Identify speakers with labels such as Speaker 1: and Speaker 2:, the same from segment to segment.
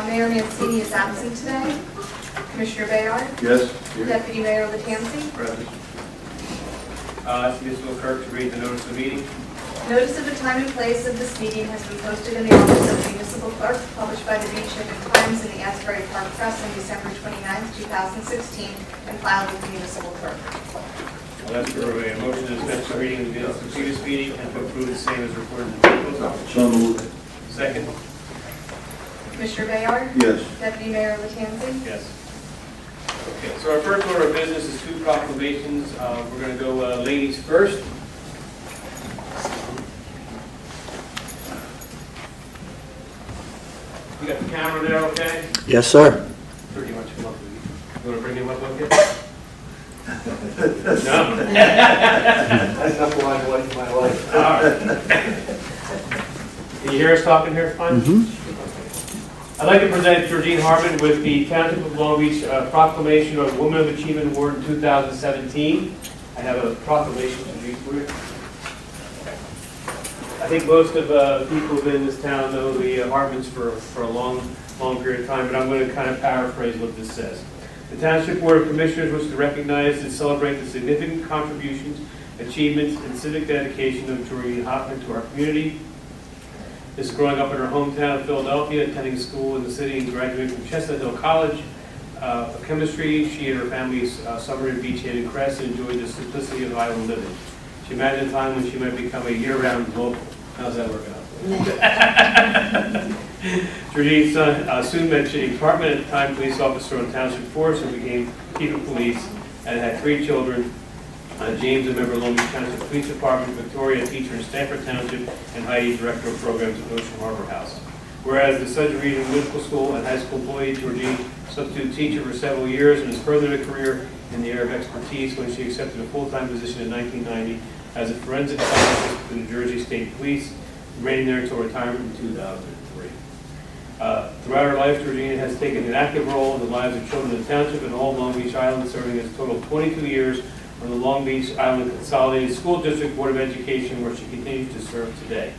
Speaker 1: Mayor Mancini is absent today. Commissioner Bayard?
Speaker 2: Yes.
Speaker 1: Deputy Mayor Latanzi?
Speaker 2: Present.
Speaker 3: Ask Municipal Clerk to read the notice of the meeting.
Speaker 1: Notice of the time and place of this meeting has been posted in the office of the municipal clerk, published by the Beach Times in the Asbury Park Press on December 29th, 2016, and filed with the municipal clerk.
Speaker 3: I'll ask for a motion to dispense with reading of the minutes of the previous meeting and to approve the same as reported in the table.
Speaker 2: So moved.
Speaker 3: Second?
Speaker 1: Commissioner Bayard?
Speaker 2: Yes.
Speaker 1: Deputy Mayor Latanzi?
Speaker 3: Yes. Okay, so our first order of business is two proclamations. We're going to go ladies first. You got the camera there, okay?
Speaker 4: Yes, sir.
Speaker 3: Pretty much come up with you. You want to bring him up with you? No?
Speaker 2: That's not why I like my life.
Speaker 3: All right. Can you hear us talking here fine? I'd like to present Georgine Harmon with the Township of Long Beach proclamation of Woman of Achievement Award in 2017. I have a proclamation to read for you. I think most of people who live in this town know the Harmons for a long period of time, but I'm going to kind of paraphrase what this says. The Township Board of Commissioners wishes to recognize and celebrate the significant contributions, achievements, and civic dedication of Georgine Harmon to our community. This is growing up in her hometown of Philadelphia, attending school in the city, and graduating from Chestnut Hill College of Chemistry. She and her family's summer in Beach Haven Crest and enjoyed the simplicity of island living. She imagined a time when she might become a year-round local. How's that working out? Georgine's son soon met a department at the time police officer on Township Force and became chief of police and had 3 children. James, a member of Long Beach Township Police Department, Victoria, a teacher in Stanford Township, and Heidi, director of programs at Ocean Harbor House. Whereas the Sedgwick Regional Middle School and high school employee, Georgine substitute teacher for several years and has furthered a career in the area of expertise when she accepted a full-time position in 1990 as a forensic scientist with the New Jersey State Police, remaining there until retirement in 2003. Throughout her life, Georgine has taken an active role in the lives of children in the township and all of Long Beach Island, serving as a total of 22 years on the Long Beach Island Consolidated School District Board of Education, where she continues to serve today.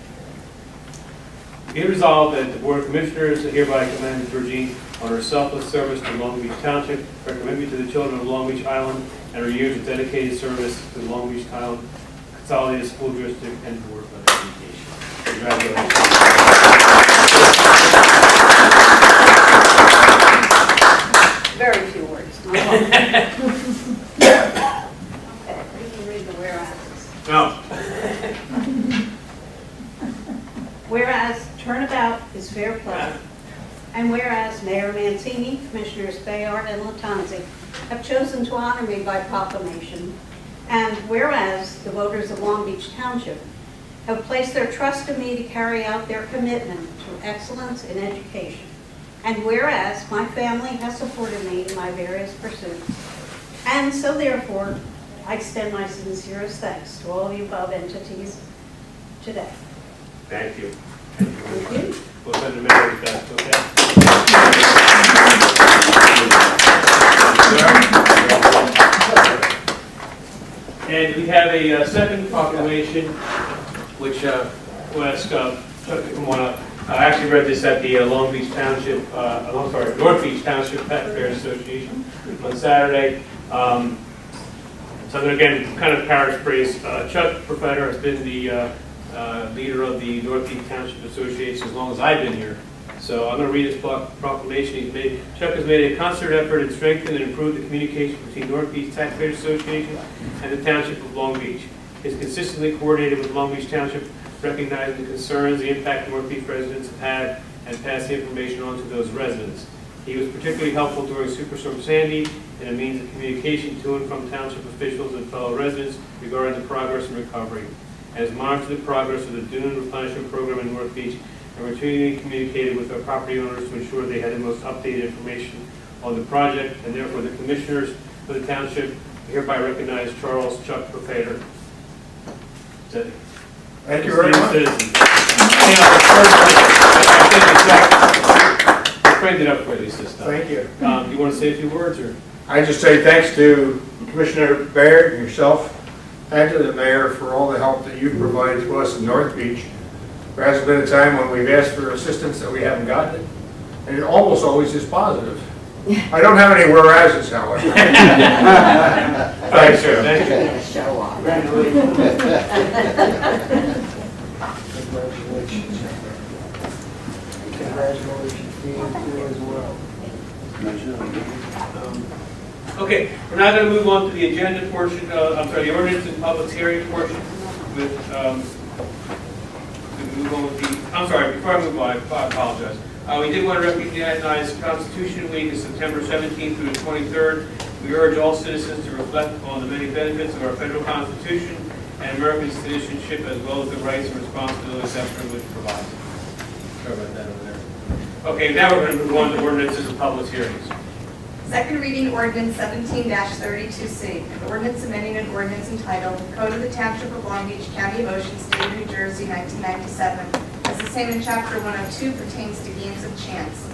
Speaker 3: Be it resolved that the Board of Commissioners hereby commend Georgine on her selfless service to Long Beach Township, her commitment to the children of Long Beach Island, and her years of dedicated service to the Long Beach Island Consolidated School District and Board of Education. Congratulations.
Speaker 5: Very few words. You can read the whereas.
Speaker 3: No.
Speaker 5: Whereas turnabout is fair play, and whereas Mayor Mancini, Commissioners Bayard and Latanzi have chosen to honor me by proclamation, and whereas the voters of Long Beach Township have placed their trust in me to carry out their commitment to excellence in education, and whereas my family has supported me in my various pursuits, and so therefore I extend my sincerest thanks to all of the above entities today.
Speaker 3: Thank you.
Speaker 5: Thank you.
Speaker 3: We'll send a mayor with that, okay? And we have a second proclamation, which we'll ask Chuck to come on up. I actually read this at the Long Beach Township, North Beach Township Taxpayers Association on Saturday. So I'm going to again kind of paraphrase. Chuck Profetter has been the leader of the North Beach Township Association as long as I've been here. So I'm going to read his proclamation. Chuck has made a concerted effort to strengthen and improve the communication between North Beach Taxpayers Association and the Township of Long Beach. He has consistently coordinated with Long Beach Township, recognizing the concerns, the impact North Beach residents have had, and passed the information on to those residents. He was particularly helpful during Superstorm Sandy and a means of communication to and from township officials and fellow residents regarding the progress and recovery, and has monitored the progress of the dune replenishment program in North Beach and routinely communicated with our property owners to ensure they had the most updated information on the project, and therefore the commissioners for the township hereby recognize Charles Chuck Profetter.
Speaker 2: Thank you very much.
Speaker 3: I framed it up for you this time.
Speaker 2: Thank you.
Speaker 3: Do you want to say a few words, or?
Speaker 2: I just say thanks to Commissioner Baird and yourself, and to the mayor for all the help that you've provided to us in North Beach. There hasn't been a time when we've asked for assistance that we haven't gotten it. and it almost always is positive. I don't have any whereases, however. Thanks, sir.
Speaker 3: Thank you.
Speaker 4: Show off.
Speaker 6: Congratulations. Congratulations to you too as well.
Speaker 3: Okay, we're now going to move on to the agenda portion, the ordinance and public hearing portion with, we move on with the, I'm sorry, before I move on, I apologize. We did want to recognize Constitution Week is September 17th through the 23rd. We urge all citizens to reflect on the many benefits of our federal Constitution and American citizenship, as well as the rights and responsibilities that privilege provides. Sorry about that over there. Okay, now we're going to move on to ordinances and public hearings.
Speaker 1: Second reading ordinance 17-32C, an ordinance amending an ordinance entitled Code of the Township of Long Beach, County of Ocean, State of New Jersey, 1997, as the same in Chapter 102 pertains to games of chance.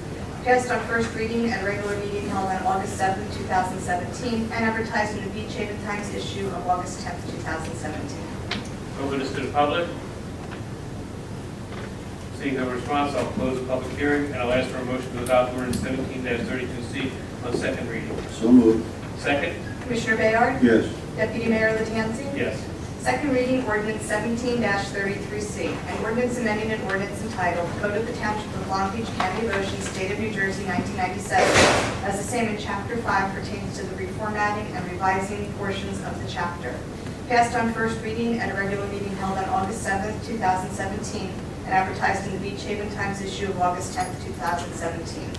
Speaker 1: Passed on first reading at a regular meeting held on August 7, 2017, and advertised in the Beach Times issue of August 10, 2017.
Speaker 3: Open this to the public. Seeing no response, I'll close the public hearing, and I'll ask for a motion to adopt ordinance 17-32C on second reading.
Speaker 7: So moved.
Speaker 3: Second?
Speaker 1: Commissioner Bayard?
Speaker 7: Yes.
Speaker 1: Deputy Mayor Latanzi?
Speaker 3: Yes.
Speaker 1: Second reading ordinance 17-33C, an ordinance amending an ordinance entitled Code of the Township of Long Beach, County of Ocean, State of New Jersey, 1997, as the same in Chapter 5 pertains to the reformatting and revising portions of the chapter. Passed on first reading at a regular meeting held on August 7, 2017, and advertised in the Beach Haven Times issue of August 10, 2017.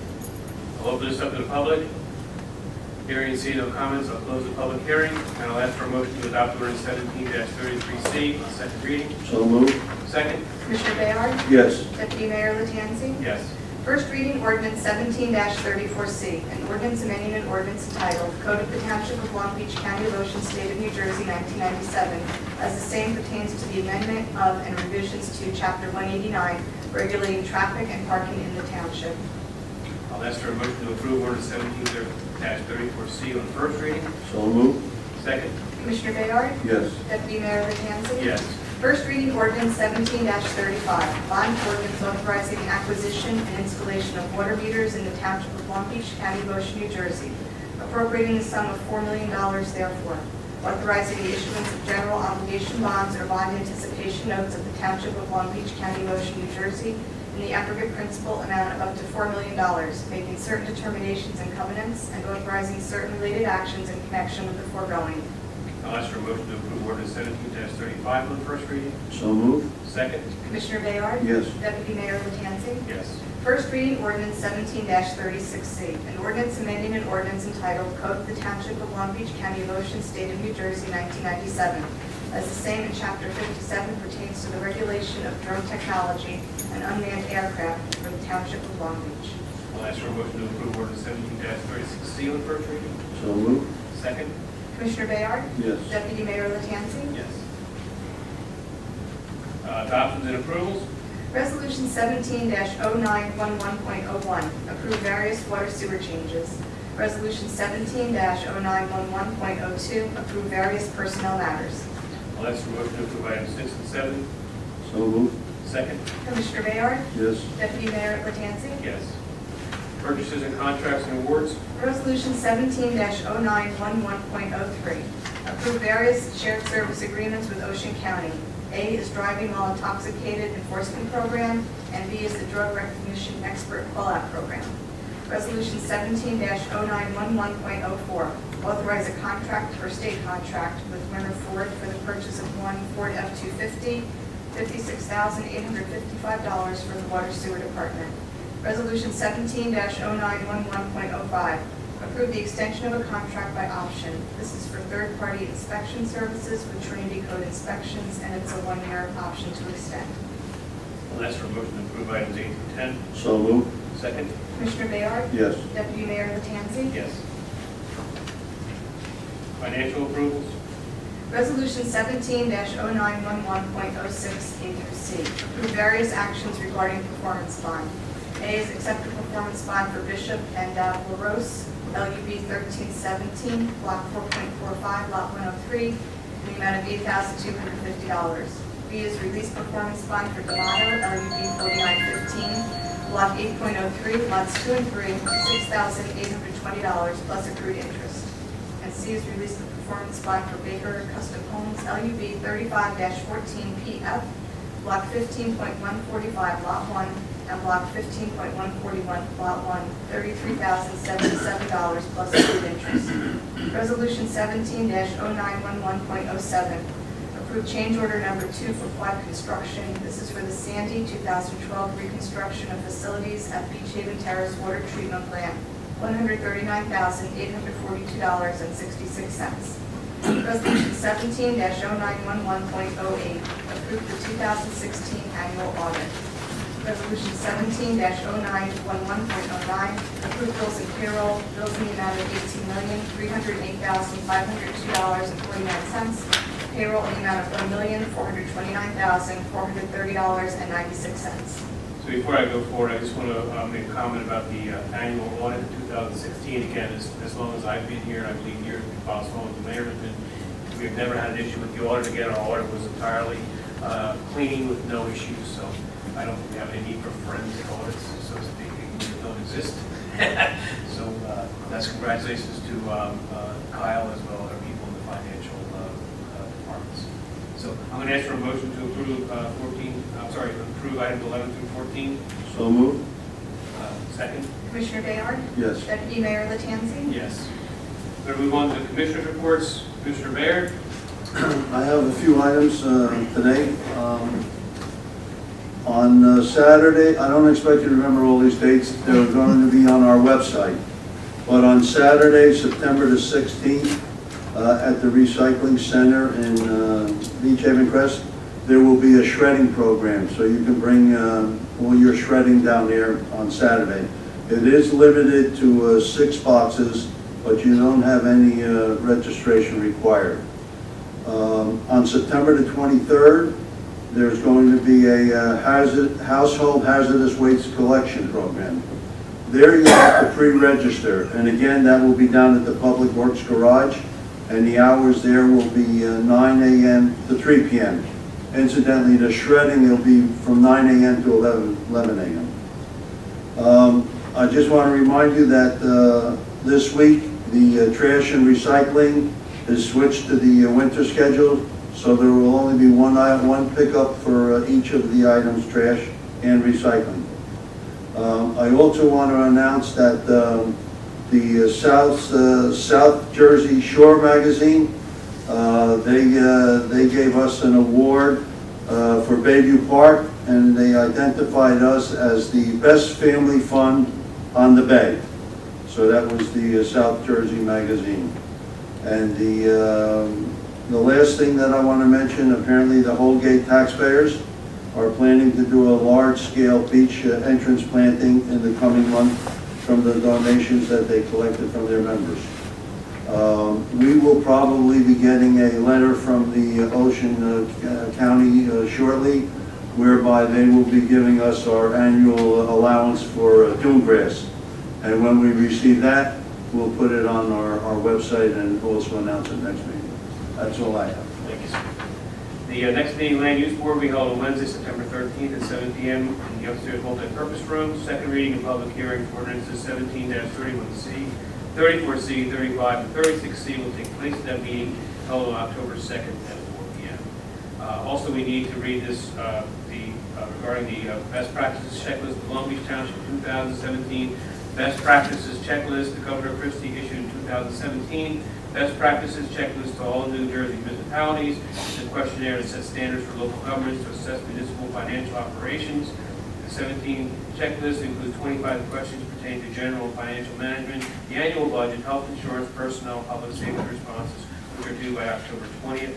Speaker 3: I'll open this up to the public. Hearing and seeing no comments, I'll close the public hearing, and I'll ask for a motion to adopt ordinance 17-33C on second reading.
Speaker 7: So moved.
Speaker 3: Second?
Speaker 1: Commissioner Bayard?
Speaker 7: Yes.
Speaker 1: Deputy Mayor Latanzi?
Speaker 3: Yes.
Speaker 1: First reading ordinance 17-34C, an ordinance amending an ordinance entitled Code of the Township of Long Beach, County of Ocean, State of New Jersey, 1997, as the same pertains to the amendment of and revisions to Chapter 189, regulating traffic and parking in the township.
Speaker 3: I'll ask for a motion to approve ordinance 17-34C on first reading.
Speaker 7: So moved.
Speaker 3: Second?
Speaker 1: Commissioner Bayard?
Speaker 7: Yes.
Speaker 1: Deputy Mayor Latanzi?
Speaker 3: Yes.
Speaker 1: First reading ordinance 17-35, bond ordinance authorizing the acquisition and installation of water meters in the Township of Long Beach, County of Ocean, New Jersey, appropriating the sum of $4 million therefore, authorizing the issuance of general obligation bonds or bond anticipation notes of the Township of Long Beach, County of Ocean, New Jersey, in the aggregate principal amount of up to $4 million, making certain determinations and covenants, and authorizing certain related actions in connection with the foregoing.
Speaker 3: I'll ask for a motion to approve ordinance 17-35 on first reading.
Speaker 7: So moved.
Speaker 3: Second?
Speaker 1: Commissioner Bayard?
Speaker 7: Yes.
Speaker 1: Deputy Mayor Latanzi?
Speaker 3: Yes.
Speaker 1: First reading ordinance 17-36C, an ordinance amending an ordinance entitled Code of the Township of Long Beach, County of Ocean, State of New Jersey, 1997, as the same in Chapter 57 pertains to the regulation of drone technology and unmanned aircraft for the Township of Long Beach.
Speaker 3: I'll ask for a motion to approve ordinance 17-36C on first reading.
Speaker 7: So moved.
Speaker 3: Second?
Speaker 1: Commissioner Bayard?
Speaker 7: Yes.
Speaker 1: Deputy Mayor Latanzi?
Speaker 3: Yes. Adoptions and approvals?
Speaker 1: Resolution 17-0911.01, approve various water sewer changes. Resolution 17-0911.02, approve various personnel matters.
Speaker 3: I'll ask for a motion to approve items 6 and 7.
Speaker 7: So moved.
Speaker 3: Second?
Speaker 1: Commissioner Bayard?
Speaker 7: Yes.
Speaker 1: Deputy Mayor Latanzi?
Speaker 3: Yes. Purchases and contracts and awards?
Speaker 1: Resolution 17-0911.03, approve various shared service agreements with Ocean County. A is driving while intoxicated enforcement program, and B is the drug recognition expert call-out program. Resolution 17-0911.04, authorize a contract for state contract with Winter Ford for the purchase of one Ford F-250, $56,855 for the Water Sewer Department. Resolution 17-0911.05, approve the extension of a contract by option. This is for third-party inspection services with Trinity Code Inspections, and it's a one-year option to extend.
Speaker 3: I'll ask for a motion to approve items 8 through 10.
Speaker 7: So moved.
Speaker 3: Second?
Speaker 1: Commissioner Bayard?
Speaker 7: Yes.
Speaker 1: Deputy Mayor Latanzi?
Speaker 3: Yes. Financial approvals?
Speaker 1: Resolution 17-0911.06 A through C, approve various actions regarding performance bond. A is accept a performance bond for Bishop and LaRose, LUB 1317, Block 4.45, Lot 103, in the amount of $8,250. B is release performance bond for D'Amato, LUB 4915, Block 8.03, lots 2 and 3, $6,820 plus accrued interest. And C is release the performance bond for Baker Custom Homes, LUB 35-14PF, Block 15.145, Lot 1, and Block 15.141, Lot 1, $33,077 plus accrued interest. Resolution 17-0911.07, approve change order number 2 for Quad Construction. This is for the Sandy 2012 reconstruction of facilities at Beach Haven Terrace Water Treatment Plant, $139,842.66. Resolution 17-0911.08, approve the 2016 annual audit. Resolution 17-0911.09, approve bills and payroll, bills in the amount of $18,308,502.49, payroll in the amount of $1,429,430.96.
Speaker 3: So before I go forward, I just want to make a comment about the annual audit of 2016. Again, as long as I've been here, and I believe you're responsible with the mayor, we've never had an issue with the audit. Again, our audit was entirely clean with no issues, so I don't think we have any need for forensic audits, so to speak. They don't exist. So that's congratulations to Kyle as well as our people in the financial departments. So I'm going to ask for a motion to approve approve items 11 through 14.
Speaker 7: So moved.
Speaker 3: Second?
Speaker 1: Commissioner Bayard?
Speaker 7: Yes.
Speaker 1: Deputy Mayor Lattanzi?
Speaker 3: Yes. We're going to move on to the Commissioner's reports. Commissioner Baird?
Speaker 6: I have a few items today. On Saturday, I don't expect you to remember all these dates. They're going to be on our website. But on Saturday, September the 16th, at the Recycling Center in Beach Haven Crest, there will be a shredding program. So you can bring all your shredding down there on Saturday. It is limited to 6 boxes, but you don't have any registration required. On September the 23rd, there's going to be a household hazardous waste collection program. There you have to pre-register, and again, that will be down at the Public Works Garage, and the hours there will be 9 a.m. to 3 p.m. Incidentally, the shredding will be from 9 a.m. to 11 a.m. I just want to remind you that this week, the trash and recycling is switched to the winter schedule, so there will only be one pickup for each of the items, trash and recycling. I also want to announce that the South Jersey Shore magazine, they gave us an award for Bayview Park, and they identified us as the best family fun on the bay. So that was the South Jersey magazine. And the last thing that I want to mention, apparently the Holgate taxpayers are planning to do a large-scale beach entrance planting in the coming month from the donations that they collected from their members. We will probably be getting a letter from the Ocean County shortly, whereby they will be giving us our annual allowance for dune grass. And when we receive that, we'll put it on our website and also announce it next meeting. That's all I have.
Speaker 3: Thank you, sir. The next meeting, Land Use Board, we held on Wednesday, September 13th at 7 p.m. in the upstairs multi-purpose room. Second reading and public hearing for ordinances 17-31C, 34C, 35, and 36C will take place at that meeting held on October 2nd at 4 p.m. Also, we need to read this regarding the best practices checklist of Long Beach Township 2017, best practices checklist the Governor Christie issued in 2017, best practices checklist to all New Jersey municipalities. It's a questionnaire that sets standards for local governments to assess municipal financial operations. The 17 checklist includes 25 questions pertaining to general and financial management, the annual budget, health insurance, personnel, public safety responses, which are due by October 20th.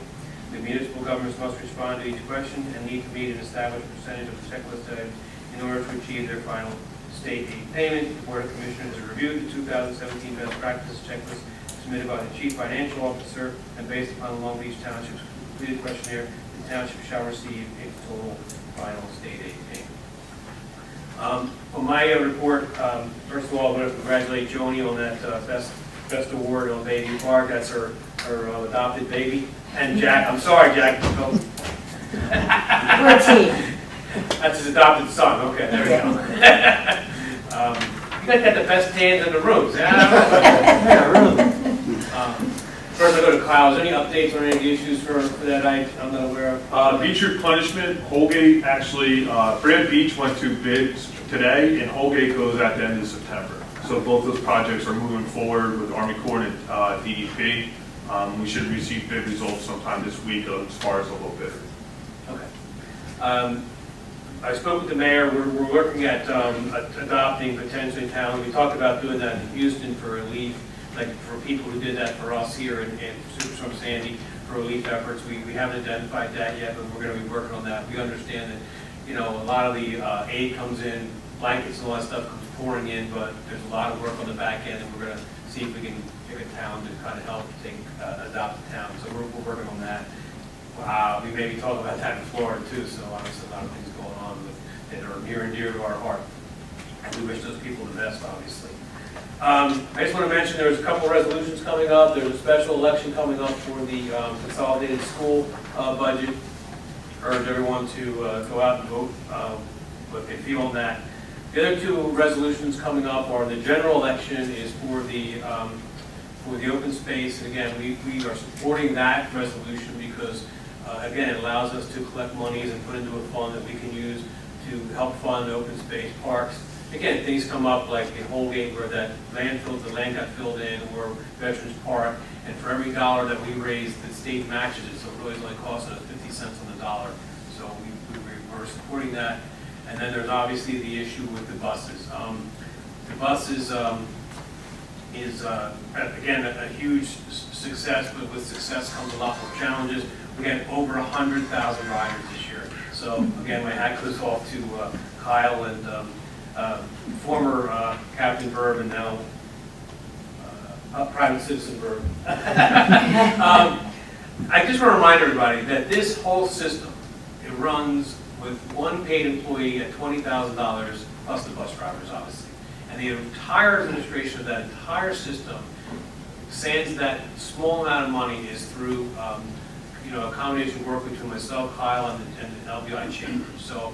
Speaker 3: The municipal governments must respond to each question and need to meet an established percentage of the checklist items in order to achieve their final state aid payment. The Board of Commissioners has reviewed the 2017 best practices checklist submitted by the Chief Financial Officer, and based upon the Long Beach Township's completed questionnaire, the township shall receive a total final state aid payment. For my report, first of all, I want to congratulate Joni on that best award on Bayview Park. That's her adopted baby. And Jack, I'm sorry, Jack.
Speaker 4: We're a team.
Speaker 3: That's his adopted son, okay, there we go. You guys got the best hands in the room,
Speaker 2: Yeah, really.
Speaker 3: First I go to Kyle, is there any updates on any of the issues for that I'm not aware of?
Speaker 4: Beach replenishment, Holgate actually, Brand Beach went to bids today, and Holgate goes at the end of September. So both those projects are moving forward with Army Corps and DEP. We should receive bid results sometime this week as far as the low bidder.
Speaker 3: Okay. I spoke with the mayor, we're working at adopting potentially town. We talked about doing that in Houston for relief, like for people who did that for us here in Superstorm Sandy for relief efforts. We haven't identified that yet, but we're going to be working on that. We understand that, you know, a lot of the aid comes in, blankets and all that stuff comes pouring in, but there's a lot of work on the back end, and we're going to see if we can pick a town to kind of help adopt a town. So we're working on that. We maybe talk about that in Florida too, so obviously a lot of things going on that are near and dear to our heart. And we wish those people the best, obviously. I just want to mention there's a couple resolutions coming up. There's a special election coming up for the consolidated school budget. Urge everyone to go out and vote what they feel on that. The other two resolutions coming up are the general election is for the open space. And again, we are supporting that resolution because again, it allows us to collect monies and put into a fund that we can use to help fund open space parks. Again, things come up like in Holgate where that the land got filled in, or Veterans Park, and for every dollar that we raise, the state matches it, so it really is only costing us 50 cents on the dollar. So we're supporting that. And then there's obviously the issue with the buses. The buses is, again, a huge success, but with success comes a lot more challenges. We had over 100,000 riders this year. So again, my hat goes off to Kyle and former Captain Verb and now Private Citizen Verb. I just want to remind everybody that this whole system, it runs with one paid employee at $20,000 plus the bus drivers, obviously. And the entire administration of that entire system, sans that small amount of money, is through a combination work between myself, Kyle, and the LBI chamber. So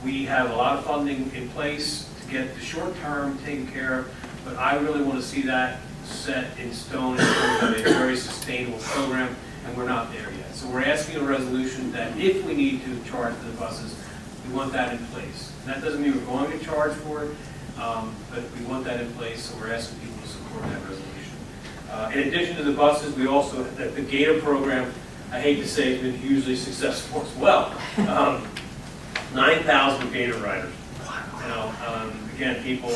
Speaker 3: we have a lot of funding in place to get the short term taken care of, but I really want to see that set in stone in terms of a very sustainable program, and we're not there yet. So we're asking a resolution that if we need to charge the buses, we want that in place. And that doesn't mean we're going to charge for it, but we want that in place, so we're asking people to support that resolution. In addition to the buses, we also, the Gator program, I hate to say, has been hugely successful as well. 9,000 Gator riders. Again, people,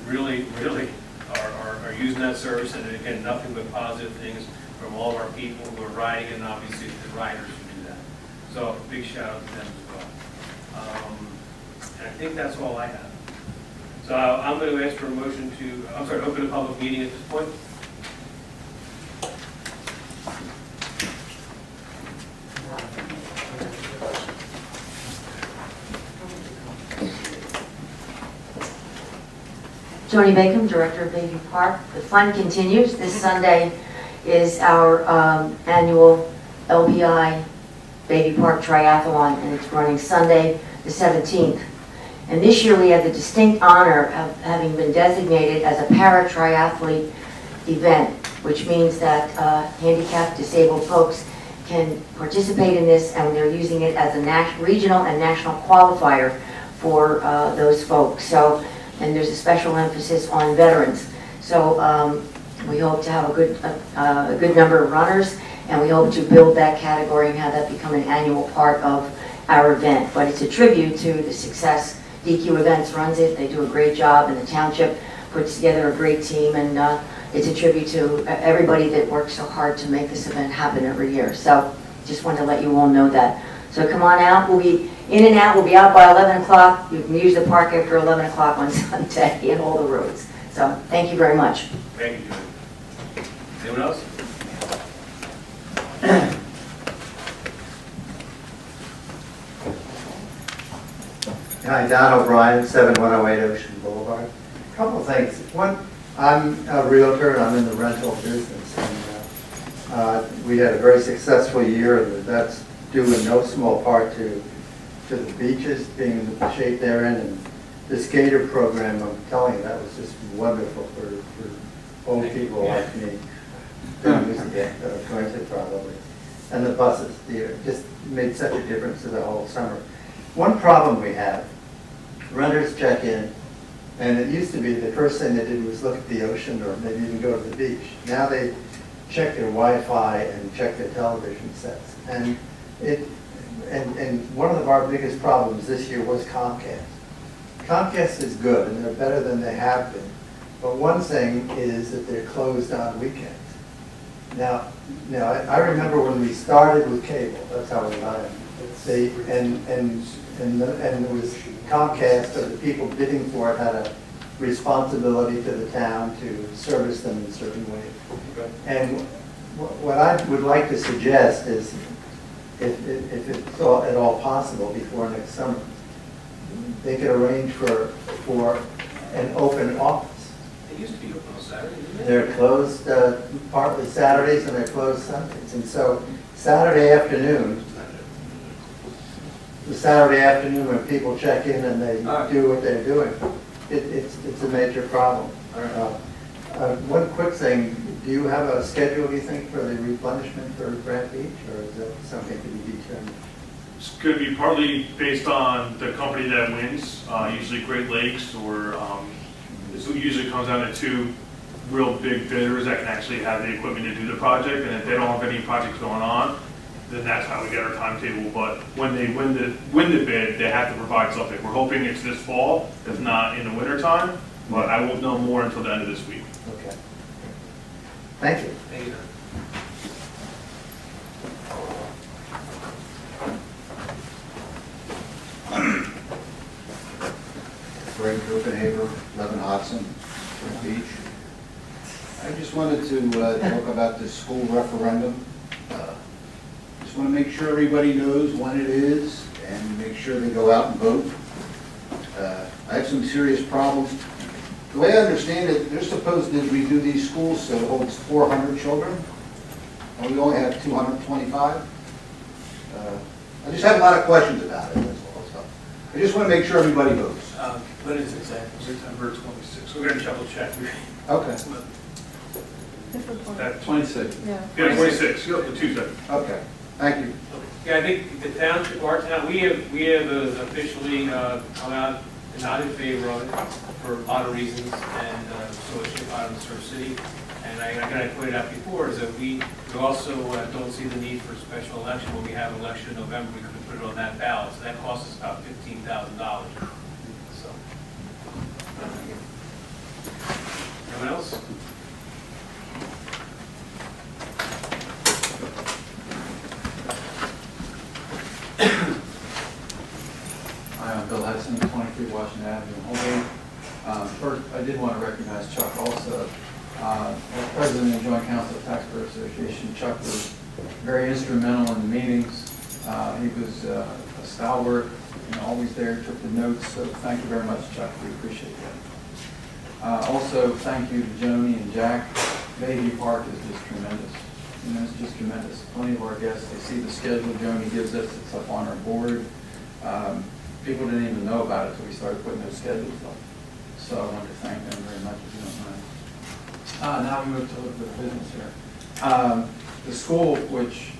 Speaker 3: really are using that service, and again, nothing but positive things from all of our people who are riding, and obviously the riders who do that. So big shout out to them as well. And I think that's all I have. So I'm going to ask for a motion to, open a public meeting at this point.
Speaker 8: Joni Bacon, Director of Baby Park. The fun continues. This Sunday is our annual LBI Baby Park Triathlon, and it's running Sunday the 17th. And this year we have the distinct honor of having been designated as a para-triathlete event, which means that handicapped, disabled folks can participate in this, and they're using it as a regional and national qualifier for those folks. So, and there's a special emphasis on veterans. So we hope to have a good number of runners, and we hope to build that category and have that become an annual part of our event. But it's a tribute to the success. DQ Events runs it. They do a great job, and the township puts together a great team, and it's a tribute to everybody that works so hard to make this event happen every year. So just wanted to let you all know that. So come on out. We'll be in and out. We'll be out by 11 o'clock. You can use the park after 11 o'clock on Sunday and all the roads. So thank you very much.
Speaker 3: Thank you, Julie. Anyone else?
Speaker 9: Hi, Don O'Brien, 7108 Ocean Boulevard. A couple of things. One, I'm a realtor and I'm in the rental business. And we had a very successful year, and that's due in no small part to to the beaches, being in the shape they're in, and the skater program, I'm telling you, that was just wonderful for old people like me. Don't use it, going to probably. And the buses, just made such a difference to the whole summer. One problem we have, renters check in, and it used to be the first thing they did was look at the ocean or maybe even go to the beach. Now they check their Wi-Fi and check their television sets. And one of our biggest problems this year was Comcast. Comcast is good, and they're better than they have been. But one thing is that they're closed on weekends. Now, I remember when we started with cable, that's how we got it. And there was Comcast, so the people bidding for it had a responsibility to the town to service them in certain ways. And what I would like to suggest is, if it's at all possible before next summer, they could arrange for an open office.
Speaker 3: It used to be open on Saturday, didn't it?
Speaker 9: They're closed partly Saturdays and they're closed Sundays. And so Saturday afternoon when people check in and they do what they're doing, it's a major problem. One quick thing, do you have a schedule, do you think, for the replenishment for Grant Beach, or is that something to be determined?
Speaker 4: It's going to be partly based on the company that wins, usually Great Lakes, or it usually comes down to two real big bidders that can actually have the equipment to do the project, and if they don't have any projects going on, then that's how we get our timetable. But when they win the bid, they have to provide something. We're hoping it's this fall, if not in the winter time, but I won't know more until the end of this week.
Speaker 9: Okay. Thank you.
Speaker 3: Thank you.
Speaker 10: Greg Copenhaver, 11 Hudson, Beach. I just wanted to talk about the school referendum. Just want to make sure everybody knows when it is and make sure they go out and vote. I have some serious problems. The way I understand it, they're supposed to redo these schools so it holds 400 children, and we only have 225. I just have a lot of questions about it, that's all. So I just want to make sure everybody votes.
Speaker 3: When is it exactly? September 26th. We're going to double check.
Speaker 10: Okay.
Speaker 4: That's
Speaker 7: 26.
Speaker 4: Yeah, 26, the Tuesday.
Speaker 10: Okay, thank you.
Speaker 3: Yeah, I think the township, our town, we have officially come out and not in favor of it for a lot of reasons, and so it should come out of the Surf City. And I pointed out before is that we also don't see the need for a special election. When we have an election in November, we could put it on that ballot, so that costs us about $15,000. So, anyone else?
Speaker 11: Hi, I'm Bill Hudson, 23 Washington Avenue in Holgate. First, I did want to recognize Chuck also. As president of the Joint Council of Taxpayer Association, Chuck was very instrumental in the meetings. He was a stalwart, always there, took the notes, so thank you very much, Chuck. We appreciate that. Also, thank you to Joni and Jack. Bayview Park is just tremendous. It's just tremendous. Plenty of our guests, they see the schedule Joni gives us, it's up on our board. People didn't even know about it until we started putting those schedules up. So I wanted to thank them very much, if you don't mind. Now we move to the business here. The school, which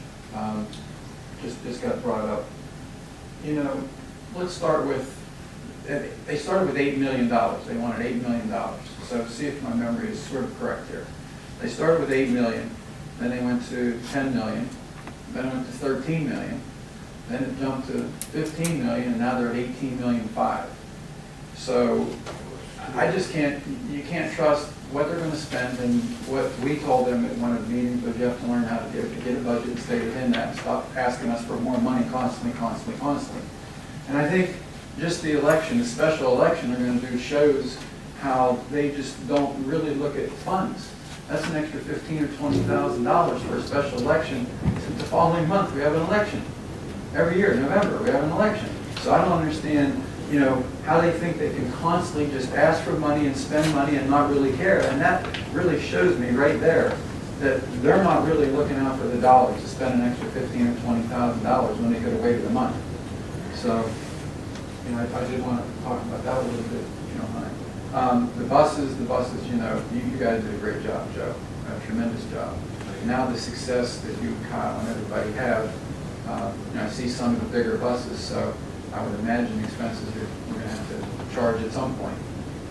Speaker 11: just got brought up, let's start with, they started with $8 million. They wanted $8 million. So see if my memory is sort of correct here. They started with $8 million, then they went to $10 million, then it went to $13 million, then it jumped to $15 million, and now they're at $18.5 million. So I just you can't trust what they're going to spend and what we told them at one of the meetings, but you have to learn how to get a budget and stay within that and stop asking us for more money constantly. And I think just the election, the special election they're going to do shows how they just don't really look at funds. That's an extra $15,000 or $20,000 for a special election. The following month we have an election. Every year, November, we have an election. So I don't understand, how they think they can constantly just ask for money and spend money and not really care. And that really shows me right there that they're not really looking out for the dollars to spend an extra $15,000 or $20,000 when they could have waited a month. So, you know, I did want to talk about that a little bit, if you don't mind. The buses, you know, you guys did a great job, Joe, a tremendous job. Now the success that you, Kyle, and everybody have, you know, I see some of the bigger buses, so I would imagine expenses you're going to have to charge at some point.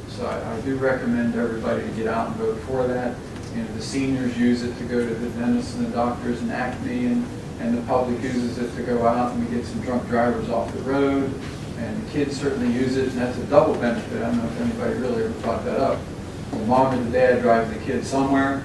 Speaker 11: So I do recommend everybody to get out and vote for that. You know, the seniors use it to go to the dentists and the doctors and Acme, and the public uses it to go out and we get some drunk drivers off the road. And the kids certainly use it, and that's a double benefit. I don't know if anybody really ever brought that up. The mom or the dad drives the kid somewhere,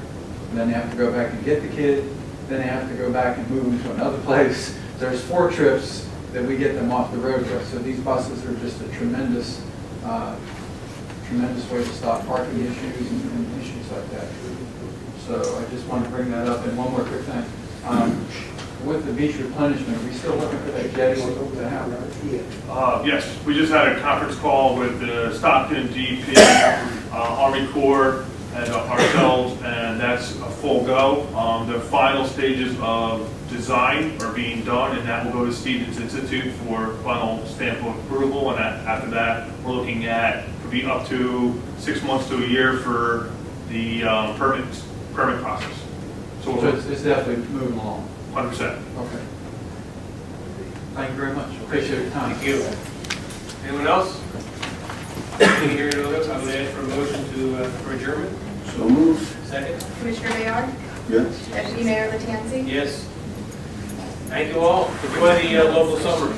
Speaker 11: and then they have to go back and get the kid, then they have to go back and move them to another place. There's 4 trips that we get them off the road with. So these buses are just a tremendous way to stop parking issues and issues like that. So I just want to bring that up. And one more quick thing. With the beach replenishment, are we still looking for that jetty to happen?
Speaker 4: Yes, we just had a conference call with the Stockton DP, Army Corps, and ourselves, and that's a full go. The final stages of design are being done, and that will go to Stevens Institute for final stamp of approval. And after that, we're looking at could be up to 6 months to a year for the permit process. So
Speaker 11: it's definitely moving along.
Speaker 4: 100%.
Speaker 11: Okay. Thank you very much. Appreciate your time.
Speaker 3: Thank you. Anyone else? Hearing no others, I would ask for a motion for adjournment.
Speaker 6: So moved.
Speaker 3: Second?
Speaker 1: Commissioner Bayard?
Speaker 6: Yes.
Speaker 1: Deputy Mayor Lattanzi?
Speaker 3: Yes. Thank you all. Enjoy the local summer.